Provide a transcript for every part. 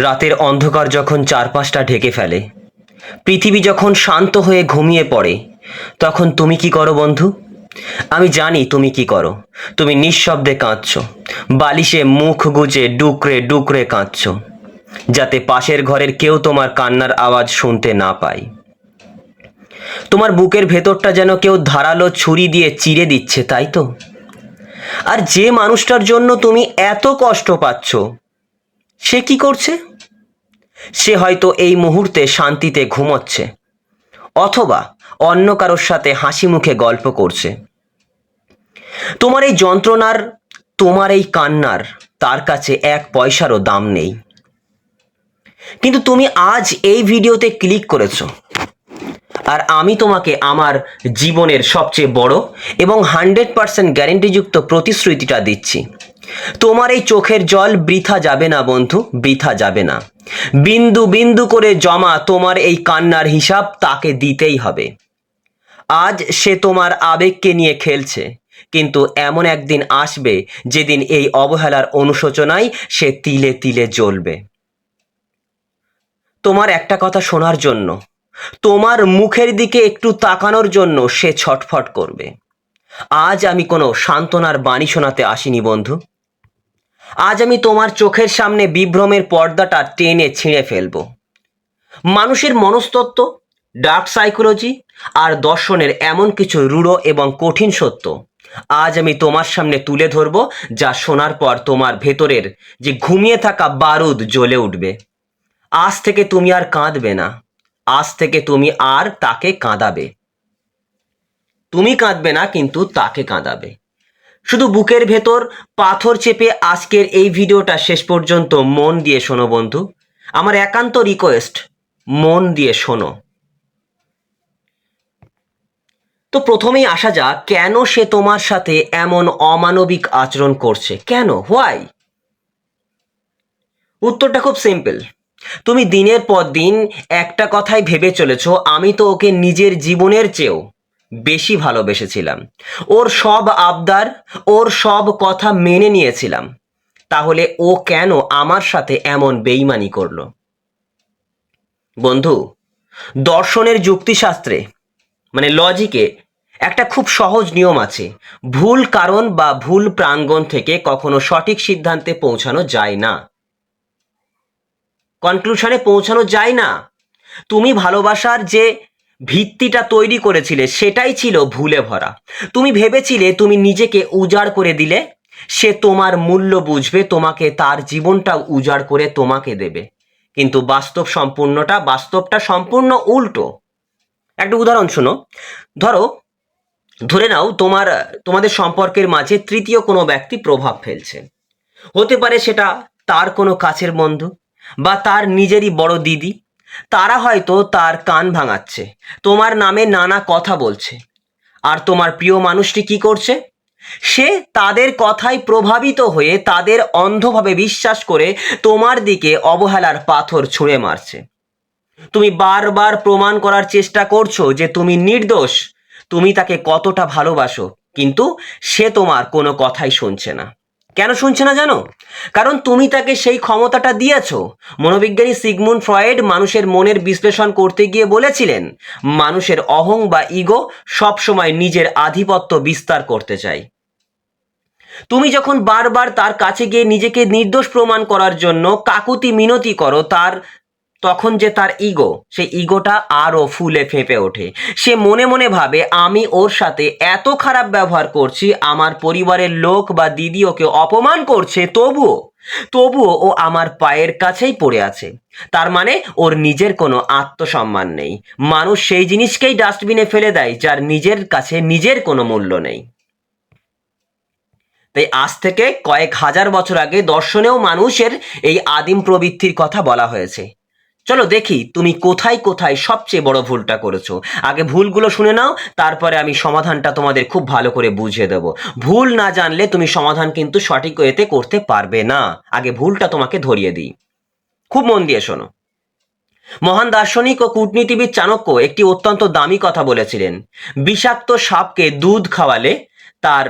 রাতের অন্ধকার যখন চারপাশটা ঢেকে ফেলে, পৃথিবী যখন শান্ত হয়ে ঘুমিয়ে পড়ে, তখন তুমি কি করো বন্ধু? আমি জানি তুমি কি করো। তুমি নিঃশব্দে কাঁদছো, বালিশে মুখ গুজে ডুকরে ডুকরে কাঁদছো, যাতে পাশের ঘরের কেউ তোমার কান্নার আওয়াজ শুনতে না পায়। তোমার বুকের ভেতরটা যেন কেউ ধারালো ছুরি দিয়ে চিরে দিচ্ছে, তাই তো? আর যে মানুষটার জন্য তুমি এত কষ্ট পাচ্ছ, সে কি করছে? সে হয়তো এই মুহূর্তে শান্তিতে ঘুমোচ্ছে, অথবা অন্য কারোর সাথে হাসি মুখে গল্প করছে। তোমার এই যন্ত্রণার, তোমার এই কান্নার তার কাছে এক পয়সারও দাম নেই। কিন্তু তুমি আজ এই ভিডিওতে ক্লিক করেছো, আর আমি তোমাকে আমার জীবনের সবচেয়ে বড় এবং 100% গ্যারেন্টিযুক্ত প্রতিশ্রুতিটা দিচ্ছি। তোমার এই চোখের জল বৃথা যাবে না বন্ধু, বৃথা যাবে না। বিন্দু বিন্দু করে জমা তোমার এই কান্নার হিসাব তাকে দিতেই হবে। আজ সে তোমার আবেগকে নিয়ে খেলছে, কিন্তু এমন একদিন আসবে যেদিন এই অবহেলার অনুশোচনায় সে তিলে তিলে জ্বলবে। তোমার একটা কথা শোনার জন্য, তোমার মুখের দিকে একটু তাকানোর জন্য সে ছটফট করবে। আজ আমি কোনো সান্ত্বনার বাণী শোনাতে আসিনি বন্ধু। আজ আমি তোমার চোখের সামনে বিভ্রমের পর্দাটা টেনে ছিঁড়ে ফেলবো। মানুষের মনস্তত্ত্ব, ডার্ক সাইকোলজি আর দর্শনের এমন কিছু রূঢ় এবং কঠিন সত্য আজ আমি তোমার সামনে তুলে ধরবো, যা শোনার পর তোমার ভেতরের যে ঘুমিয়ে থাকা বারুদ জ্বলে উঠবে। আজ থেকে তুমি আর কাঁদবে না, আজ থেকে তুমি আর তাকে কাঁদাবে। তুমি কাঁদবে না, কিন্তু তাকে কাঁদাবে। শুধু বুকের ভেতর পাথর চেপে আজকের এই ভিডিওটা শেষ পর্যন্ত মন দিয়ে শোনো বন্ধু। আমার একান্ত রিকোয়েস্ট, মন দিয়ে শোনো। তো প্রথমেই আসা যাক, কেন সে তোমার সাথে এমন অমানবিক আচরণ করছে? কেন? হোয়াই? উত্তরটা খুব সিম্পল। তুমি দিনের পর দিন একটা কথাই ভেবে চলেছ, আমি তো ওকে নিজের জীবনের চেয়েও বেশি ভালোবেসেছিলাম, ওর সব আবদার, ওর সব কথা মেনে নিয়েছিলাম, তাহলে ও কেন আমার সাথে এমন বেইমানি করলো? বন্ধু, দর্শনের যুক্তিশাস্ত্রে মানে লজিকে একটা খুব সহজ নিয়ম আছে। ভুল কারণ বা ভুল প্রাঙ্গণ থেকে কখনো সঠিক সিদ্ধান্তে পৌঁছানো যায় না, কনক্লুশনে পৌঁছানো যায় না। তুমি ভালোবাসার যে ভিত্তিটা তৈরি করেছিলে সেটাই ছিল ভুলে ভরা। তুমি ভেবেছিলে তুমি নিজেকে উজাড় করে দিলে সে তোমার মূল্য বুঝবে, তোমাকে তার জীবনটা উজাড় করে তোমাকে দেবে। কিন্তু বাস্তবটা সম্পূর্ণ উল্টো। একটা উদাহরণ শোনো। ধরে নাও তোমাদের সম্পর্কের মাঝে তৃতীয় কোনো ব্যক্তি প্রভাব ফেলছে। হতে পারে সেটা তার কোনো কাছের বন্ধু বা তার নিজেরই বড় দিদি। তারা হয়তো তার কান ভাঙাচ্ছে, তোমার নামে নানা কথা বলছে। আর তোমার প্রিয় মানুষটি কি করছে? সে তাদের কথায় প্রভাবিত হয়ে তাদের অন্ধভাবে বিশ্বাস করে তোমার দিকে অবহেলার পাথর ছুঁড়ে মারছে। তুমি বারবার প্রমাণ করার চেষ্টা করছো যে তুমি নির্দোষ, তুমি তাকে কতটা ভালোবাসো, কিন্তু সে তোমার কোনো কথাই শুনছে না। কেন শুনছে না জানো? কারণ তুমি তাকে সেই ক্ষমতাটা দিয়েছো। মনোবিজ্ঞানী সিগমুন্ড ফ্রয়েড মানুষের মনের বিশ্লেষণ করতে গিয়ে বলেছিলেন, মানুষের অহং বা ইগো সবসময় নিজের আধিপত্য বিস্তার করতে চায়। তুমি যখন বারবার তার কাছে গিয়ে নিজেকে নির্দোষ প্রমাণ করার জন্য কাকুতি মিনতি করো, তখন যে তার ইগো, সেই ইগোটা আরও ফুলে ফেঁপে ওঠে। সে মনে মনে ভাবে, আমি ওর সাথে এত খারাপ ব্যবহার করছি, আমার পরিবারের লোক বা দিদি ওকে অপমান করছে, তবুও ও আমার পায়ের কাছেই পড়ে আছে। তার মানে ওর নিজের কোনো আত্মসম্মান নেই। মানুষ সেই জিনিসকেই ডাস্টবিনে ফেলে দেয় যার নিজের কাছে নিজের কোনো মূল্য নেই। তাই আজ থেকে কয়েক হাজার বছর আগে দর্শনেও মানুষের এই আদিম প্রবৃত্তির কথা বলা হয়েছে। চলো দেখি তুমি কোথায় কোথায় সবচেয়ে বড় ভুলটা করেছো। আগে ভুলগুলো শুনে নাও, তারপরে আমি সমাধানটা তোমাদের খুব ভালো করে বুঝিয়ে দেব। ভুল না জানলে তুমি সমাধান কিন্তু সঠিক ওয়েতে করতে পারবে না। আগে ভুলটা তোমাকে ধরিয়ে দিই, খুব মন দিয়ে শোনো। মহান দার্শনিক ও কূটনীতিবিদ চাণক্য একটি অত্যন্ত দামি কথা বলেছিলেন, বিষাক্ত সাপকে দুধ খাওয়ালে তার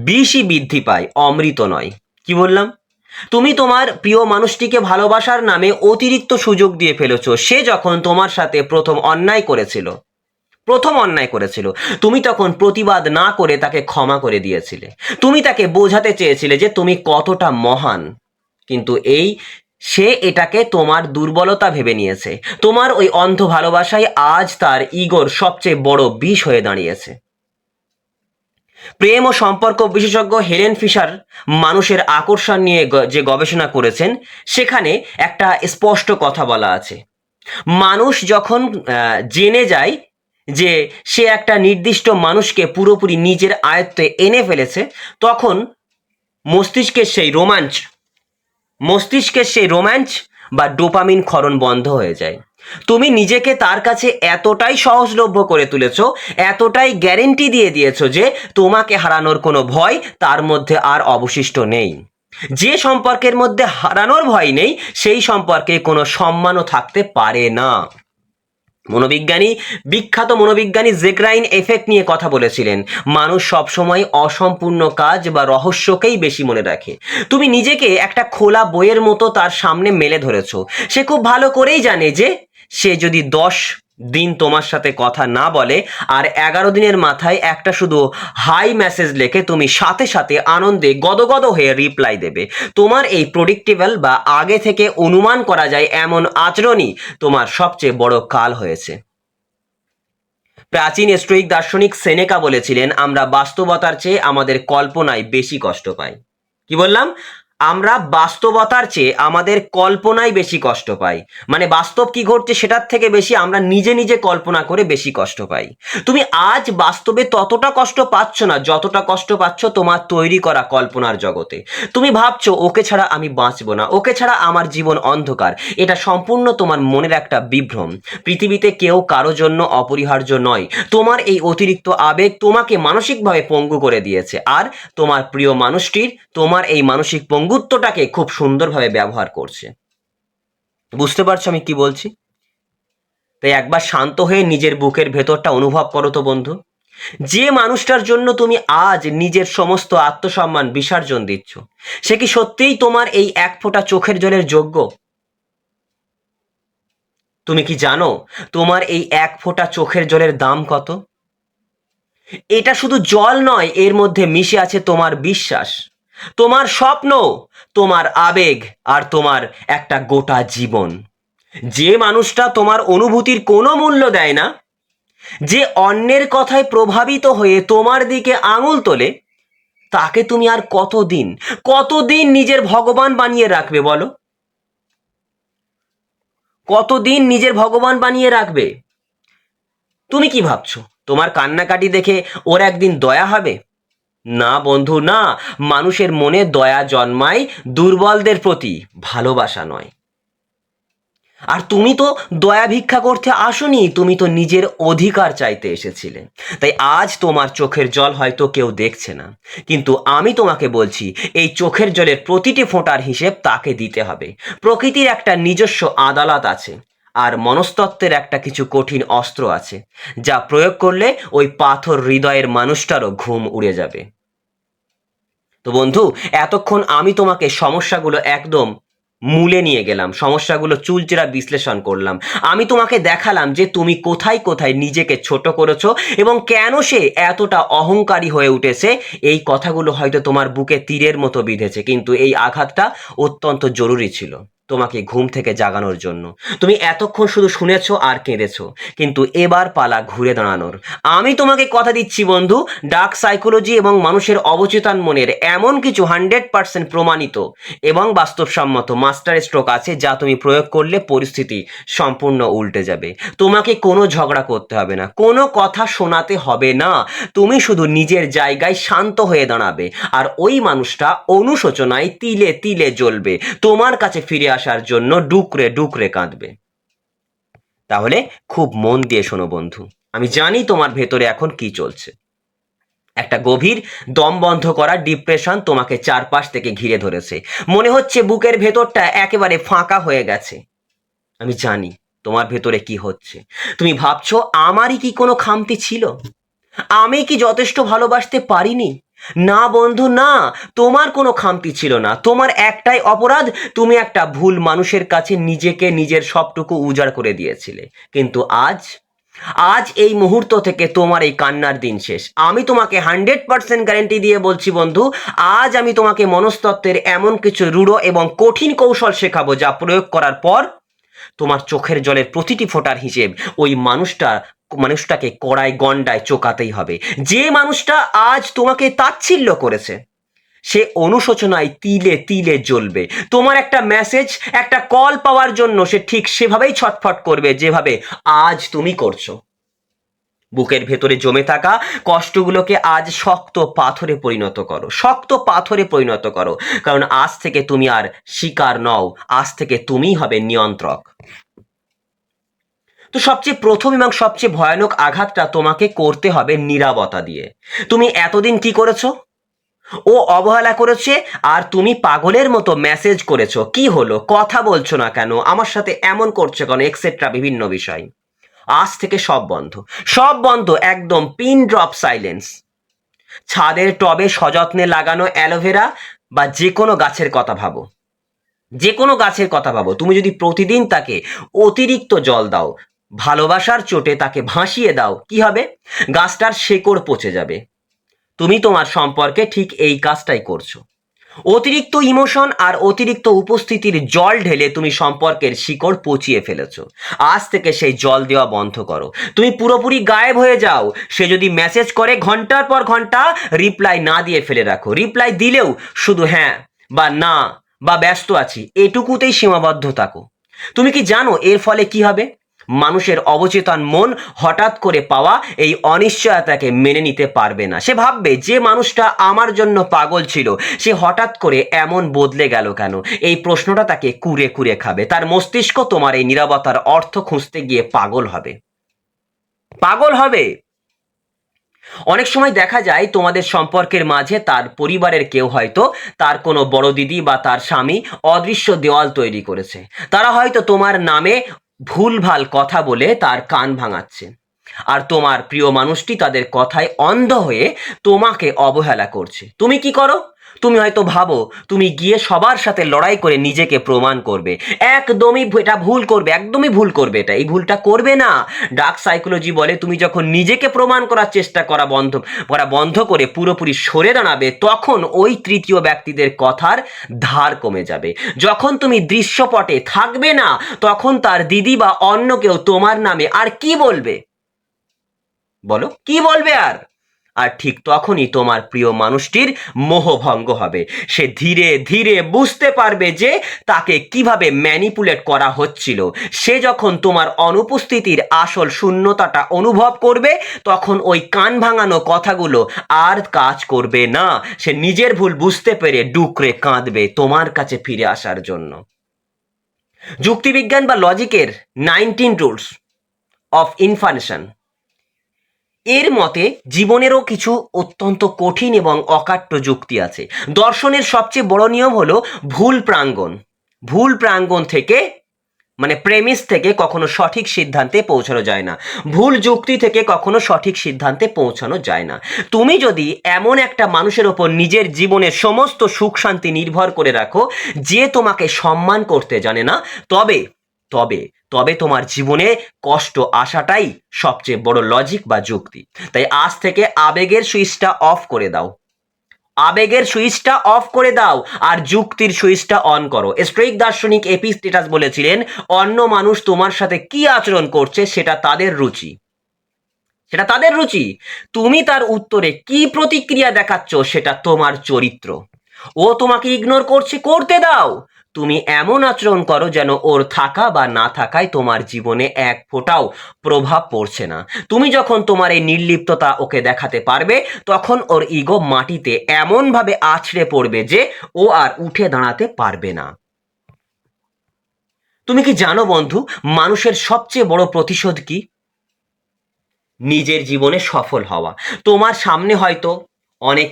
বিষই বৃদ্ধি পায়, অমৃত নয়। কি বললাম? তুমি তোমার প্রিয় মানুষটিকে ভালোবাসার নামে অতিরিক্ত সুযোগ দিয়ে ফেলেছো। সে যখন তোমার সাথে প্রথম অন্যায় করেছিল, তুমি তখন প্রতিবাদ না করে তাকে ক্ষমা করে দিয়েছিলে। তুমি তাকে বোঝাতে চেয়েছিলে যে তুমি কতটা মহান, কিন্তু সে এটাকে তোমার দুর্বলতা ভেবে নিয়েছে। তোমার ওই অন্ধ ভালোবাসাই আজ তার ইগোর সবচেয়ে বড় বিষ হয়ে দাঁড়িয়েছে। প্রেম ও সম্পর্ক বিশেষজ্ঞ হেলেন ফিশার মানুষের আকর্ষণ নিয়ে যে গবেষণা করেছেন, সেখানে একটা স্পষ্ট কথা বলা আছে। মানুষ যখন জেনে যায় যে সে একটা নির্দিষ্ট মানুষকে পুরোপুরি নিজের আয়ত্তে এনে ফেলেছে, তখন মস্তিষ্কের সেই রোম্যান্স বা ডোপামিন ক্ষরণ বন্ধ হয়ে যায়। তুমি নিজেকে তার কাছে এতটাই সহজলভ্য করে তুলেছ, এতটাই গ্যারেন্টি দিয়ে দিয়েছ যে তোমাকে হারানোর কোনো ভয় তার মধ্যে আর অবশিষ্ট নেই। যে সম্পর্কের মধ্যে হারানোর ভয় নেই, সেই সম্পর্কে কোনো সম্মানও থাকতে পারে না। বিখ্যাত মনোবিজ্ঞানী জেগ্রাইন এফেক্ট নিয়ে কথা বলেছিলেন, মানুষ সবসময় অসম্পূর্ণ কাজ বা রহস্যকেই বেশি মনে রাখে। তুমি নিজেকে একটা খোলা বইয়ের মতো তার সামনে মেলে ধরেছো। সে খুব ভালো করেই জানে যে সে যদি 10 দিন তোমার সাথে কথা না বলে আর 11 দিনের মাথায় একটা শুধু হাই মেসেজ লেখে, তুমি সাথে সাথে আনন্দে গদগদ হয়ে রিপ্লাই দেবে। তোমার এই প্রেডিক্টেবল বা আগে থেকে অনুমান করা যায় এমন আচরণই তোমার সবচেয়ে বড় কাল হয়েছে। প্রাচীন স্টোয়িক দার্শনিক সেনেকা বলেছিলেন, আমরা বাস্তবতার চেয়ে আমাদের কল্পনায় বেশি কষ্ট পাই। কি বললাম? আমরা বাস্তবতার চেয়ে আমাদের কল্পনায় বেশি কষ্ট পাই। মানে বাস্তব কি ঘটছে সেটার থেকে বেশি আমরা নিজে নিজে কল্পনা করে বেশি কষ্ট পাই। তুমি আজ বাস্তবে ততটা কষ্ট পাচ্ছ না যতটা কষ্ট পাচ্ছ তোমার তৈরি করা কল্পনার জগতে। তুমি ভাবছো ওকে ছাড়া আমি বাঁচবো না, ওকে ছাড়া আমার জীবন অন্ধকার। এটা সম্পূর্ণ তোমার মনের একটা বিভ্রম। পৃথিবীতে কেউ কারো জন্য অপরিহার্য নয়। তোমার এই অতিরিক্ত আবেগ তোমাকে মানসিকভাবে পঙ্গু করে দিয়েছে, আর তোমার প্রিয় মানুষটির তোমার এই মানসিক পঙ্গুত্বটাকে খুব সুন্দরভাবে ব্যবহার করছে। বুঝতে পারছো আমি কি বলছি? তাই একবার শান্ত হয়ে নিজের বুকের ভেতরটা অনুভব করো তো বন্ধু। যে মানুষটার জন্য তুমি আজ নিজের সমস্ত আত্মসম্মান বিসর্জন দিচ্ছ, সে কি সত্যিই তোমার এই এক ফোঁটা চোখের জলের যোগ্য? তুমি কি জানো তোমার এই এক ফোঁটা চোখের জলের দাম কত? এটা শুধু জল নয়, এর মধ্যে মিশে আছে তোমার বিশ্বাস, তোমার স্বপ্ন, তোমার আবেগ, আর তোমার একটা গোটা জীবন। যে মানুষটা তোমার অনুভূতির কোনো মূল্য দেয় না, যে অন্যের কথায় প্রভাবিত হয়ে তোমার দিকে আঙুল তোলে, তাকে তুমি আর কতদিন নিজের ভগবান বানিয়ে রাখবে বলো? কতদিন নিজের ভগবান বানিয়ে রাখবে? তুমি কি ভাবছো তোমার কান্নাকাটি দেখে ওর একদিন দয়া হবে? না বন্ধু, না। মানুষের মনে দয়া জন্মায় দুর্বলদের প্রতি, ভালোবাসা নয়। আর তুমি তো দয়া ভিক্ষা করতে আসোনি, তুমি তো নিজের অধিকার চাইতে এসেছিলে। তাই আজ তোমার চোখের জল হয়তো কেউ দেখছে না, কিন্তু আমি তোমাকে বলছি, এই চোখের জলের প্রতিটি ফোঁটার হিসেব তাকে দিতে হবে। প্রকৃতির একটা নিজস্ব আদালত আছে, আর মনস্তত্ত্বের একটা কিছু কঠিন অস্ত্র আছে, যা প্রয়োগ করলে ওই পাথর হৃদয়ের মানুষটারও ঘুম উড়ে যাবে। তো বন্ধু, এতক্ষণ আমি তোমাকে সমস্যাগুলো একদম মূলে নিয়ে গেলাম, সমস্যাগুলো চুলচেরা বিশ্লেষণ করলাম। আমি তোমাকে দেখালাম যে তুমি কোথায় কোথায় নিজেকে ছোট করেছো এবং কেন সে এতটা অহংকারী হয়ে উঠেছে। এই কথাগুলো হয়তো তোমার বুকে তীরের মতো বিঁধেছে, কিন্তু এই আঘাতটা অত্যন্ত জরুরি ছিল তোমাকে ঘুম থেকে জাগানোর জন্য। তুমি এতক্ষণ শুধু শুনেছো আর কেঁদেছো, কিন্তু এবার পালা ঘুরে দাঁড়ানোর। আমি তোমাকে কথা দিচ্ছি বন্ধু, ডার্ক সাইকোলজি এবং মানুষের অবচেতন মনের এমন কিছু 100% প্রমাণিত এবং বাস্তবসম্মত মাস্টার স্ট্রোক আছে, যা তুমি প্রয়োগ করলে পরিস্থিতি সম্পূর্ণ উল্টে যাবে। তোমাকে কোনো ঝগড়া করতে হবে না, কোনো কথা শোনাতে হবে না। তুমি শুধু নিজের জায়গায় শান্ত হয়ে দাঁড়াবে, আর ওই মানুষটা অনুশোচনায় তিলে তিলে জ্বলবে, তোমার কাছে ফিরে আসার জন্য ডুকরে ডুকরে কাঁদবে। তাহলে খুব মন দিয়ে শোনো বন্ধু, আমি জানি তোমার ভেতরে এখন কি চলছে। একটা গভীর দম বন্ধ করা ডিপ্রেশন তোমাকে চারপাশ থেকে ঘিরে ধরেছে। মনে হচ্ছে বুকের ভেতরটা একেবারে ফাঁকা হয়ে গেছে। আমি জানি তোমার ভেতরে কি হচ্ছে। তুমি ভাবছো, আমারই কি কোনো খামতি ছিল? আমি কি যথেষ্ট ভালোবাসতে পারিনি? না বন্ধু না, তোমার কোনো খামতি ছিল না, তোমার একটাই অপরাধ, তুমি একটা ভুল মানুষের কাছে নিজেকে নিজের সবটুকু উজাড় করে দিয়েছিলে। কিন্তু আজ আজ এই মুহূর্ত থেকে তোমার এই কান্নার দিন শেষ। আমি তোমাকে 100% গ্যারেন্টি দিয়ে বলছি বন্ধু, আজ আমি তোমাকে মনস্তত্ত্বের এমন কিছু রূঢ় এবং কঠিন কৌশল শেখাবো যা প্রয়োগ করার পর তোমার চোখের জলের প্রতিটি ফোঁটার হিসেব ওই মানুষটাকে কড়াই গন্ডায় চোকাতেই হবে। যে মানুষটা আজ তোমাকে তাচ্ছিল্য করেছে সে অনুশোচনায় তিলে তিলে জ্বলবে। তোমার একটা মেসেজ, একটা কল পাওয়ার জন্য সে ঠিক সেভাবেই ছটফট করবে যেভাবে আজ তুমি করছো। বুকের ভেতরে জমে থাকা কষ্টগুলোকে আজ শক্ত পাথরে পরিণত করো, শক্ত পাথরে পরিণত করো। কারণ আজ থেকে তুমি আর শিকার নও, আজ থেকে তুমিই হবে নিয়ন্ত্রক। তো সবচেয়ে প্রথম এবং সবচেয়ে ভয়ানক আঘাতটা তোমাকে করতে হবে নীরবতা দিয়ে। তুমি এতদিন কি করেছো? ও অবহেলা করেছে আর তুমি পাগলের মতো মেসেজ করেছো, কি হলো, কথা বলছো না কেন, আমার সাথে এমন করছো কেন, এক্সেট্রা বিভিন্ন বিষয়। আজ থেকে সব বন্ধ, সব বন্ধ, একদম পিন ড্রপ সাইলেন্স। ছাদের টবে সযত্নে লাগানো অ্যালোভেরা বা যে কোনো গাছের কথা ভাবো, যে কোনো গাছের কথা ভাবো। তুমি যদি প্রতিদিন তাকে অতিরিক্ত জল দাও, ভালোবাসার চোটে তাকে ভাসিয়ে দাও, কি হবে? গাছটার শেকড় পচে যাবে। তুমি তোমার সম্পর্কে ঠিক এই কাজটাই করছো। অতিরিক্ত ইমোশন আর অতিরিক্ত উপস্থিতির জল ঢেলে তুমি সম্পর্কের শিকড় পচিয়ে ফেলেছো। আজ থেকে সেই জল দেওয়া বন্ধ করো। তুমি পুরোপুরি গায়েব হয়ে যাও। সে যদি মেসেজ করে ঘন্টার পর ঘন্টা রিপ্লাই না দিয়ে ফেলে রাখো। রিপ্লাই দিলেও শুধু হ্যাঁ বা না বা ব্যস্ত আছি এটুকুতেই সীমাবদ্ধ থাকো। তুমি কি জানো এর ফলে কি হবে? মানুষের অবচেতন মন হঠাৎ করে পাওয়া এই অনিশ্চয়তাকে মেনে নিতে পারবে না। সে ভাববে যে মানুষটা আমার জন্য পাগল ছিল সে হঠাৎ করে এমন বদলে গেল কেন? এই প্রশ্নটা তাকে কুরে কুরে খাবে। তার মস্তিষ্ক তোমার এই নীরবতার অর্থ খুঁজতে গিয়ে পাগল হবে, পাগল হবে। অনেক সময় দেখা যায় তোমাদের সম্পর্কের মাঝে তার পরিবারের কেউ হয়তো তার কোনো বড় দিদি বা তার স্বামী অদৃশ্য দেওয়াল তৈরি করেছে। তারা হয়তো তোমার নামে ভুলভাল কথা বলে তার কান ভাঙাচ্ছে। আর তোমার প্রিয় মানুষটি তাদের কথায় অন্ধ হয়ে তোমাকে অবহেলা করছে। তুমি কি করো? তুমি হয়তো ভাবো তুমি গিয়ে সবার সাথে লড়াই করে নিজেকে প্রমাণ করবে। একদমই এটা ভুল করবে, একদমই ভুল করবে। এটা এই ভুলটা করবে না। ডার্ক সাইকোলজি বলে তুমি যখন নিজেকে প্রমাণ করার চেষ্টা করা বন্ধ করে পুরোপুরি সরে দাঁড়াবে তখন ওই তৃতীয় ব্যক্তিদের কথার ধার কমে যাবে। যখন তুমি দৃশ্যপটে থাকবে না তখন তার দিদি বা অন্য কেউ তোমার নামে আর কি বলবে? বলো, কি বলবে আর? আর ঠিক তখনই তোমার প্রিয় মানুষটির মোহভঙ্গ হবে। সে ধীরে ধীরে বুঝতে পারবে যে তাকে কিভাবে ম্যানিপুলেট করা হচ্ছিল। সে যখন তোমার অনুপস্থিতির আসল শূন্যতাটা অনুভব করবে তখন ওই কান ভাঙানো কথাগুলো আর কাজ করবে না। সে নিজের ভুল বুঝতে পেরে ডুকরে কাঁদবে তোমার কাছে ফিরে আসার জন্য। যুক্তিবিজ্ঞান বা লজিকের 19 রুলস অফ ইনফরমেশন এর মতে জীবনেরও কিছু অত্যন্ত কঠিন এবং অকাট্য যুক্তি আছে। দর্শনের সবচেয়ে বড় নিয়ম হলো ভুল প্রাঙ্গণ। ভুল প্রাঙ্গণ থেকে মানে প্রেমিস থেকে কখনো সঠিক সিদ্ধান্তে পৌঁছানো যায় না। ভুল যুক্তি থেকে কখনো সঠিক সিদ্ধান্তে পৌঁছানো যায় না। তুমি যদি এমন একটা মানুষের ওপর নিজের জীবনের সমস্ত সুখ শান্তি নির্ভর করে রাখো যে তোমাকে সম্মান করতে জানে না, তবে তবে তবে তোমার জীবনে কষ্ট আসাটাই সবচেয়ে বড় লজিক বা যুক্তি। তাই আজ থেকে আবেগের সুইচটা অফ করে দাও। আবেগের সুইচটা অফ করে দাও আর যুক্তির সুইচটা অন করো। স্টোইক দার্শনিক এপিক্টেটাস বলেছিলেন অন্য মানুষ তোমার সাথে কি আচরণ করছে সেটা তাদের রুচি, সেটা তাদের রুচি। তুমি তার উত্তরে কি প্রতিক্রিয়া দেখাচ্ছ সেটা তোমার চরিত্র। ও তোমাকে ইগনোর করছে, করতে দাও। তুমি এমন আচরণ করো যেন ওর থাকা বা না থাকায় তোমার জীবনে এক ফোঁটাও প্রভাব পড়ছে না। তুমি যখন তোমার এই নির্লিপ্ততা ওকে দেখাতে পারবে তখন ওর ইগো মাটিতে এমনভাবে আছড়ে পড়বে যে ও আর উঠে দাঁড়াতে পারবে না। তুমি কি জানো বন্ধু, মানুষের সবচেয়ে বড় প্রতিশোধ কি? নিজের জীবনে সফল হওয়া। তোমার সামনে হয়তো অনেক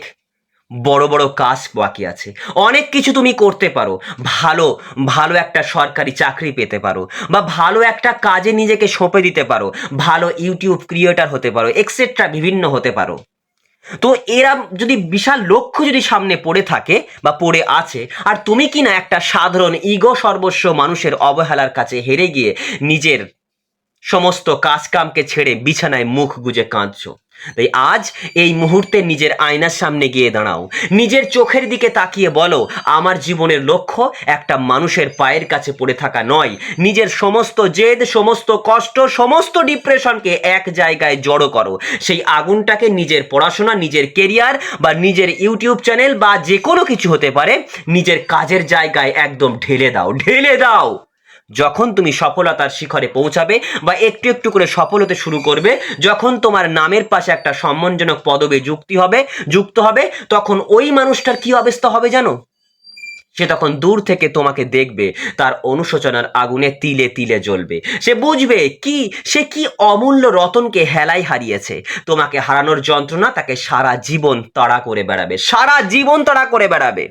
বড় বড় কাজ বাকি আছে, অনেক কিছু তুমি করতে পারো। ভালো ভালো একটা সরকারি চাকরি পেতে পারো বা ভালো একটা কাজে নিজেকে সঁপে দিতে পারো, ভালো ইউটিউব ক্রিয়েটর হতে পারো, এক্সেট্রা বিভিন্ন হতে পারো। তো এরা যদি বিশাল লক্ষ্য যদি সামনে পড়ে থাকে বা পড়ে আছে, আর তুমি কি না একটা সাধারণ ইগো সর্বস্ব মানুষের অবহেলার কাছে হেরে গিয়ে নিজের সমস্ত কাজকামকে ছেড়ে বিছানায় মুখ গুজে কাঁদছো, তাই আজ এই মুহূর্তে নিজের আয়নার সামনে গিয়ে দাঁড়াও, নিজের চোখের দিকে তাকিয়ে বলো, আমার জীবনের লক্ষ্য একটা মানুষের পায়ের কাছে পড়ে থাকা নয়। নিজের সমস্ত জেদ, সমস্ত কষ্ট, সমস্ত ডিপ্রেশনকে এক জায়গায় জড়ো করো। সেই আগুনটাকে নিজের পড়াশোনা, নিজের কেরিয়ার বা নিজের ইউটিউব চ্যানেল বা যে কোনো কিছু হতে পারে, নিজের কাজের জায়গায় একদম ঢেলে দাও, ঢেলে দাও। যখন তুমি সফলতার শিখরে পৌঁছাবে বা একটু একটু করে সফল হতে শুরু করবে, যখন তোমার নামের পাশে একটা সম্মানজনক পদবি যুক্ত হবে, তখন ওই মানুষটার কি অবস্থা হবে জানো? সে তখন দূর থেকে তোমাকে দেখবে, তার অনুশোচনার আগুনে তিলে তিলে জ্বলবে। সে বুঝবে সে কি অমূল্য রতনকে হেলায় হারিয়েছে। তোমাকে হারানোর যন্ত্রণা তাকে সারা জীবন তাড়া করে বেড়াবে, সারা জীবন তাড়া করে বেড়াবে।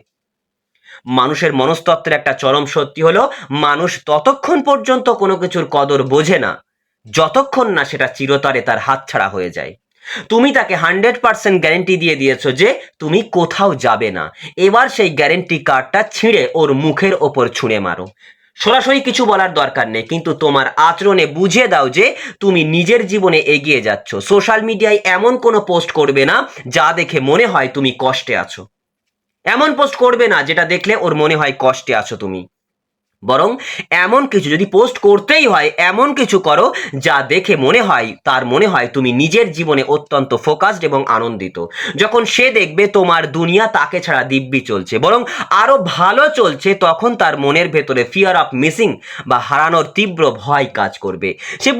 মানুষের মনস্তত্ত্বের একটা চরম সত্যি হলো, মানুষ ততক্ষণ পর্যন্ত কোনো কিছুর কদর বোঝে না যতক্ষণ না সেটা চিরতরে তার হাতছাড়া হয়ে যায়। তুমি তাকে 100% গ্যারেন্টি দিয়ে দিয়েছো যে তুমি কোথাও যাবে না। এবার সেই গ্যারেন্টি কার্ডটা ছিঁড়ে ওর মুখের ওপর ছুঁড়ে মারো। সরাসরি কিছু বলার দরকার নেই, কিন্তু তোমার আচরণে বুঝিয়ে দাও যে তুমি নিজের জীবনে এগিয়ে যাচ্ছ। সোশ্যাল মিডিয়ায় এমন কোনো পোস্ট করবে না যা দেখে মনে হয় তুমি কষ্টে আছো। এমন পোস্ট করবে না যেটা দেখলে ওর মনে হয় কষ্টে আছো তুমি। বরং এমন কিছু যদি পোস্ট করতেই হয়, এমন কিছু করো যা দেখে তার মনে হয় তুমি নিজের জীবনে অত্যন্ত ফোকাসড এবং আনন্দিত। যখন সে দেখবে তোমার দুনিয়া তাকে ছাড়া দিব্যি চলছে, বরং আরো ভালো চলছে, তখন তার মনের ভেতরে ফিয়ার অফ মিসিং বা হারানোর তীব্র ভয় কাজ করবে। সে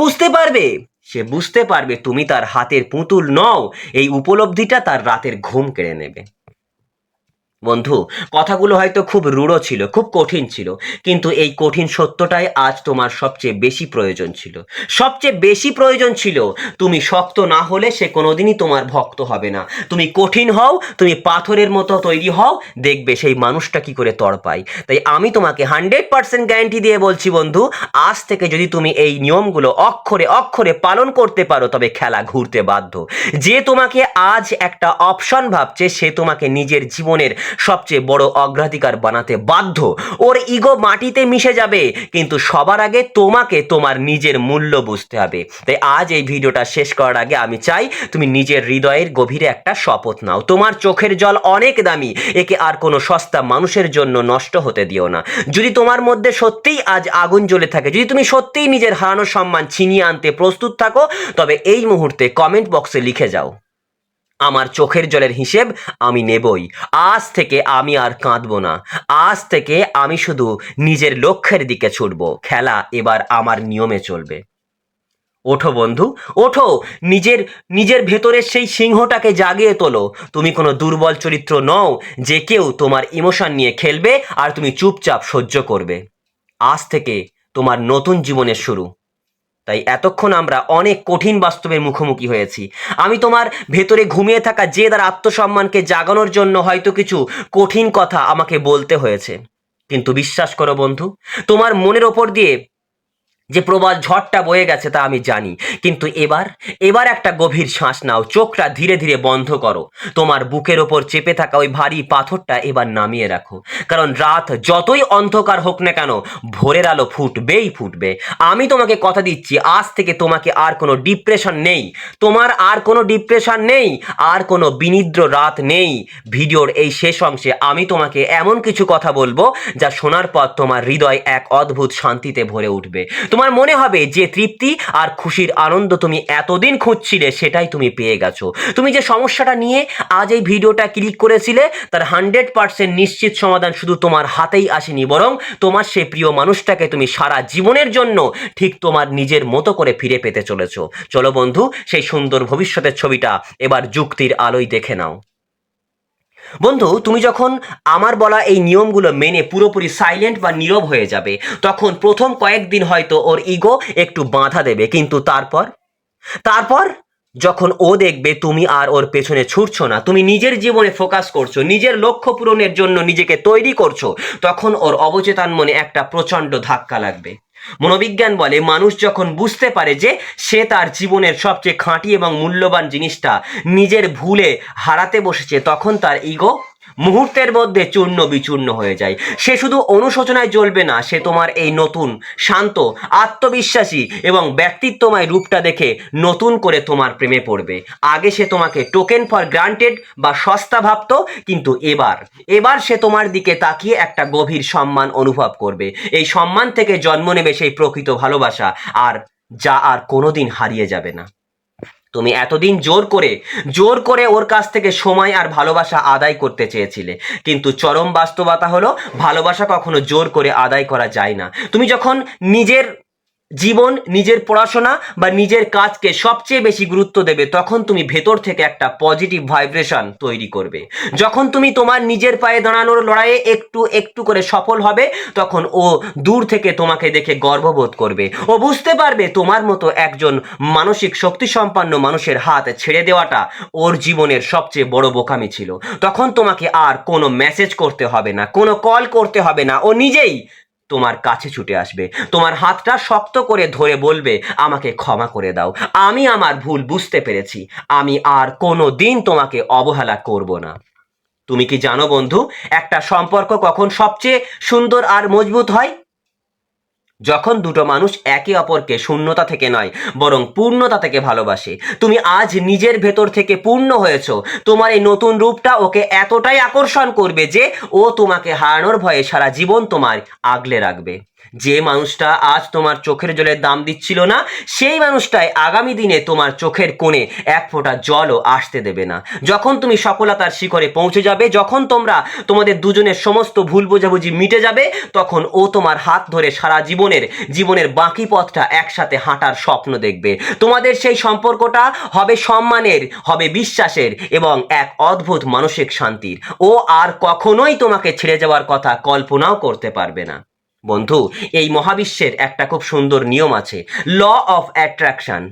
বুঝতে পারবে তুমি তার হাতের পুতুল নও। এই উপলব্ধিটা তার রাতের ঘুম কেড়ে নেবে। বন্ধু, কথাগুলো হয়তো খুব রূঢ় ছিল, খুব কঠিন ছিল, কিন্তু এই কঠিন সত্যটাই আজ তোমার সবচেয়ে বেশি প্রয়োজন ছিল। সবচেয়ে বেশি প্রয়োজন ছিল। তুমি শক্ত না হলে সে কোনোদিনই তোমার ভক্ত হবে না। তুমি কঠিন হও, তুমি পাথরের মতো তৈরি হও, দেখবে সেই মানুষটা কি করে তড়পায়। তাই আমি তোমাকে 100% গ্যারান্টি দিয়ে বলছি বন্ধু, আজ থেকে যদি তুমি এই নিয়মগুলো অক্ষরে অক্ষরে পালন করতে পারো, তবে খেলা ঘুরতে বাধ্য। যে তোমাকে আজ একটা অপশন ভাবছে, সে তোমাকে নিজের জীবনের সবচেয়ে বড় অগ্রাধিকার বানাতে বাধ্য। ওর ইগো মাটিতে মিশে যাবে, কিন্তু সবার আগে তোমাকে তোমার নিজের মূল্য বুঝতে হবে। তাই আজ এই ভিডিওটা শেষ করার আগে আমি চাই তুমি নিজের হৃদয়ের গভীরে একটা শপথ নাও। তোমার চোখের জল অনেক দামি, একে আর কোনো সস্তা মানুষের জন্য নষ্ট হতে দিও না। যদি তোমার মধ্যে সত্যিই আজ আগুন জ্বলে থাকে, যদি তুমি সত্যিই নিজের হারানো সম্মান ছিনিয়ে আনতে প্রস্তুত থাকো, তবে এই মুহূর্তে কমেন্ট বক্সে লিখে যাও, আমার চোখের জলের হিসেব আমি নেবই। আজ থেকে আমি আর কাঁদবো না। আজ থেকে আমি শুধু নিজের লক্ষ্যের দিকে ছুটব। খেলা এবার আমার নিয়মে চলবে। ওঠো বন্ধু, ওঠো। নিজের ভেতরের সেই সিংহটাকে জাগিয়ে তোলো। তুমি কোনো দুর্বল চরিত্র নও যে কেউ তোমার ইমোশন নিয়ে খেলবে আর তুমি চুপচাপ সহ্য করবে। আজ থেকে তোমার নতুন জীবনের শুরু। তাই এতক্ষণ আমরা অনেক কঠিন বাস্তবের মুখোমুখি হয়েছি। আমি তোমার ভেতরে ঘুমিয়ে থাকা জেদ আর আত্মসম্মানকে জাগানোর জন্য হয়তো কিছু কঠিন কথা আমাকে বলতে হয়েছে, কিন্তু বিশ্বাস করো বন্ধু, তোমার মনের ওপর দিয়ে যে প্রবল ঝড়টা বয়ে গেছে তা আমি জানি। কিন্তু এবার একটা গভীর শ্বাস নাও, চোখটা ধীরে ধীরে বন্ধ করো। তোমার বুকের ওপর চেপে থাকা ওই ভারী পাথরটা এবার নামিয়ে রাখো। কারণ রাত যতই অন্ধকার হোক না কেন, ভোরের আলো ফুটবেই ফুটবে। আমি তোমাকে কথা দিচ্ছি, আজ থেকে তোমাকে আর কোনো ডিপ্রেশন নেই, তোমার আর কোনো ডিপ্রেশন নেই, আর কোনো বিনিদ্র রাত নেই। ভিডিওর এই শেষ অংশে আমি তোমাকে এমন কিছু কথা বলবো যা শোনার পর তোমার হৃদয় এক অদ্ভুত শান্তিতে ভরে উঠবে। তোমার মনে হবে যে তৃপ্তি আর খুশির আনন্দ তুমি এতদিন খুঁজছিলে, সেটাই তুমি পেয়ে গেছো। তুমি যে সমস্যাটা নিয়ে আজ এই ভিডিওটা ক্লিক করেছিলে, তার 100% নিশ্চিত সমাধান শুধু তোমার হাতেই আসেনি, বরং তোমার সেই প্রিয় মানুষটাকে তুমি সারা জীবনের জন্য ঠিক তোমার নিজের মতো করে ফিরে পেতে চলেছো। চলো বন্ধু, সেই সুন্দর ভবিষ্যতের ছবিটা এবার যুক্তির আলোয় দেখে নাও। বন্ধু, তুমি যখন আমার বলা এই নিয়মগুলো মেনে পুরোপুরি সাইলেন্ট বা নীরব হয়ে যাবে, তখন প্রথম কয়েকদিন হয়তো ওর ইগো একটু বাধা দেবে, কিন্তু তারপর যখন ও দেখবে তুমি আর ওর পেছনে ছুটছো না, তুমি নিজের জীবনে ফোকাস করছো, নিজের লক্ষ্য পূরণের জন্য নিজেকে তৈরি করছো, তখন ওর অবচেতন মনে একটা প্রচণ্ড ধাক্কা লাগবে। মনোবিজ্ঞান বলে মানুষ যখন বুঝতে পারে যে সে তার জীবনের সবচেয়ে খাঁটি এবং মূল্যবান জিনিসটা নিজের ভুলে হারাতে বসেছে, তখন তার ইগো মুহূর্তের মধ্যে চূর্ণ বিচূর্ণ হয়ে যায়। সে শুধু অনুশোচনায় জ্বলবে না, সে তোমার এই নতুন শান্ত, আত্মবিশ্বাসী এবং ব্যক্তিত্বময় রূপটা দেখে নতুন করে তোমার প্রেমে পড়বে। আগে সে তোমাকে টোকেন ফর গ্রান্টেড বা সস্তা ভাবতো, কিন্তু এবার সে তোমার দিকে তাকিয়ে একটা গভীর সম্মান অনুভব করবে। এই সম্মান থেকে জন্ম নেবে সেই প্রকৃত ভালোবাসা, আর যা আর কোনোদিন হারিয়ে যাবে না। তুমি এতদিন জোর করে ওর কাছ থেকে সময় আর ভালোবাসা আদায় করতে চেয়েছিলে, কিন্তু চরম বাস্তবতা হলো ভালোবাসা কখনো জোর করে আদায় করা যায় না। তুমি যখন নিজের জীবন, নিজের পড়াশোনা বা নিজের কাজকে সবচেয়ে বেশি গুরুত্ব দেবে, তখন তুমি ভেতর থেকে একটা পজিটিভ ভাইব্রেশন তৈরি করবে। যখন তুমি তোমার নিজের পায়ে দাঁড়ানোর লড়াইয়ে একটু একটু করে সফল হবে, তখন ও দূর থেকে তোমাকে দেখে গর্ববোধ করবে। ও বুঝতে পারবে তোমার মতো একজন মানসিক শক্তিসম্পন্ন মানুষের হাত ছেড়ে দেওয়াটা ওর জীবনের সবচেয়ে বড় বোকামি ছিল। তখন তোমাকে আর কোনো মেসেজ করতে হবে না, কোনো কল করতে হবে না, ও নিজেই তোমার কাছে ছুটে আসবে, তোমার হাতটা শক্ত করে ধরে বলবে, আমাকে ক্ষমা করে দাও, আমি আমার ভুল বুঝতে পেরেছি, আমি আর কোনো দিন তোমাকে অবহেলা করব না। তুমি কি জানো বন্ধু, একটা সম্পর্ক কখন সবচেয়ে সুন্দর আর মজবুত হয়? যখন দুটো মানুষ একে অপরকে শূন্যতা থেকে নয়, বরং পূর্ণতা থেকে ভালোবাসে। তুমি আজ নিজের ভেতর থেকে পূর্ণ হয়েছো, তোমার এই নতুন রূপটা ওকে এতটাই আকর্ষণ করবে যে ও তোমাকে হারানোর ভয়ে সারা জীবন তোমার আগলে রাখবে। যে মানুষটা আজ তোমার চোখের জলের দাম দিচ্ছিল না, সেই মানুষটাই আগামী দিনে তোমার চোখের কোণে এক ফোঁটা জলও আসতে দেবে না। যখন তুমি সফলতার শিখরে পৌঁছে যাবে, যখন তোমাদের দুজনের সমস্ত ভুল বোঝাবুঝি মিটে যাবে, তখন ও তোমার হাত ধরে সারা জীবনের বাকি পথটা একসাথে হাঁটার স্বপ্ন দেখবে। তোমাদের সেই সম্পর্কটা হবে সম্মানের, হবে বিশ্বাসের এবং এক অদ্ভুত মানসিক শান্তির। ও আর কখনোই তোমাকে ছেড়ে যাওয়ার কথা কল্পনাও করতে পারবে না। বন্ধু, এই মহাবিশ্বের একটা খুব সুন্দর নিয়ম আছে, ল অফ অ্যাট্রাকশন।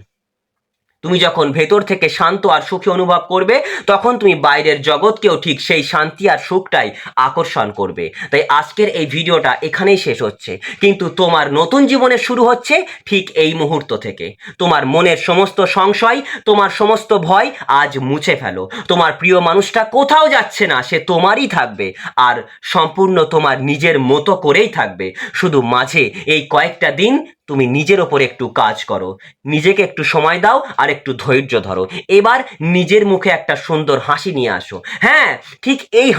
তুমি যখন ভেতর থেকে শান্ত আর সুখী অনুভব করবে, তখন তুমি বাইরের জগৎকেও ঠিক সেই শান্তি আর সুখটাই আকর্ষণ করবে। তাই আজকের এই ভিডিওটা এখানেই শেষ হচ্ছে, কিন্তু তোমার নতুন জীবনের শুরু হচ্ছে ঠিক এই মুহূর্ত থেকে। তোমার মনের সমস্ত সংশয়, তোমার সমস্ত ভয় আজ মুছে ফেলো। তোমার প্রিয় মানুষটা কোথাও যাচ্ছে না, সে তোমারই থাকবে, আর সম্পূর্ণ তোমার নিজের মতো করেই থাকবে। শুধু মাঝে এই কয়েকটা দিন তুমি নিজের ওপর একটু কাজ করো, নিজেকে একটু সময় দাও আর একটু ধৈর্য ধরো। এবার নিজের মুখে একটা সুন্দর হাসি নিয়ে আসো। হ্যাঁ, ঠিক এই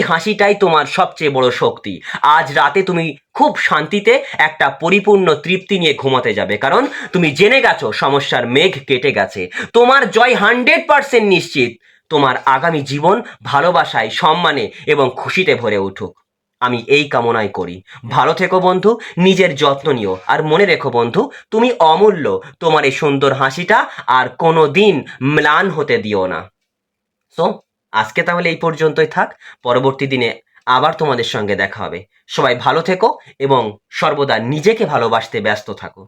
হাসিটাই তোমার সবচেয়ে বড় শক্তি। আজ রাতে তুমি খুব শান্তিতে একটা পরিপূর্ণ তৃপ্তি নিয়ে ঘুমাতে যাবে, কারণ তুমি জেনে গেছো সমস্যার মেঘ কেটে গেছে। তোমার জয় 100% নিশ্চিত। তোমার আগামী জীবন ভালোবাসায়, সম্মানে এবং খুশিতে ভরে উঠুক, আমি এই কামনাই করি। ভালো থেকো বন্ধু, নিজের যত্ন নিও, আর মনে রেখো বন্ধু, তুমি অমূল্য। তোমার এই সুন্দর হাসিটা আর কোনো দিন ম্লান হতে দিও না। সো আজকে তাহলে এই পর্যন্তই থাক, পরবর্তী দিনে আবার তোমাদের সঙ্গে দেখা হবে। সবাই ভালো থেকো এবং সর্বদা নিজেকে ভালোবাসতে ব্যস্ত থাকো।